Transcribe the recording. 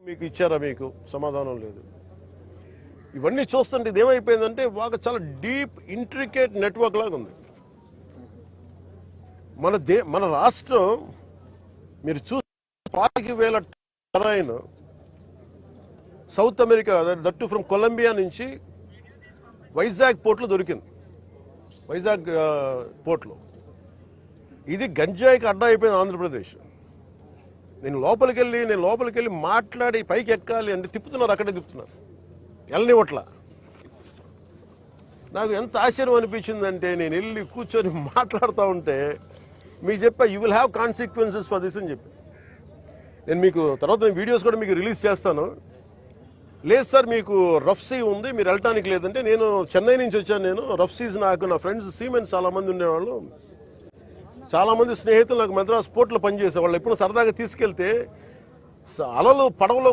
మీకు ఇచ్చారా? మీకు సమాధానం లేదు. ఇవన్నీ చూస్తుంటే ఇది ఏమైపోయిందంటే ఒక చాలా డీప్ ఇంట్రికేట్ నెట్వర్క్ లాగా ఉంది. మన రాష్ట్రం మీరు చూసి 40,000 terrain South America that from Colombia నుంచి వైజాగ్ పోర్ట్లో దొరికింది. వైజాగ్ పోర్ట్లో ఇది గంజాయికి అడ్డా అయిపోయింది ఆంధ్రప్రదేశ్. నేను లోపలికి వెళ్ళి మాట్లాడి పైకి ఎక్కాలి అంటే తిప్పుతున్నారు, అక్కడే తిప్పుతున్నారు, వెళ్ళనివ్వట్ల. నాకు ఎంత ఆశ్చర్యం అనిపించిందంటే నేను వెళ్ళి కూర్చొని మాట్లాడుతూ ఉంటే మీకు చెప్పా, you will have consequences for this అని చెప్పి. నేను మీకు తర్వాత వీడియోస్ కూడా మీకు రిలీజ్ చేస్తాను. లేదు సార్ మీకు రఫ్ సీ ఉంది, మీరు వెళ్ళటానికి లేదంటే, నేను చెన్నై నుంచి వచ్చాను. నేను రఫ్ సీస్ నాకు నా ఫ్రెండ్స్ సీమెన్స్ చాలామంది ఉండేవాళ్ళు, చాలామంది స్నేహితులు నాకు మద్రాస్ పోర్ట్లో పనిచేసేవాళ్ళు. ఎప్పుడు సరదాగా తీసుకెళ్తే అలలు పడవలో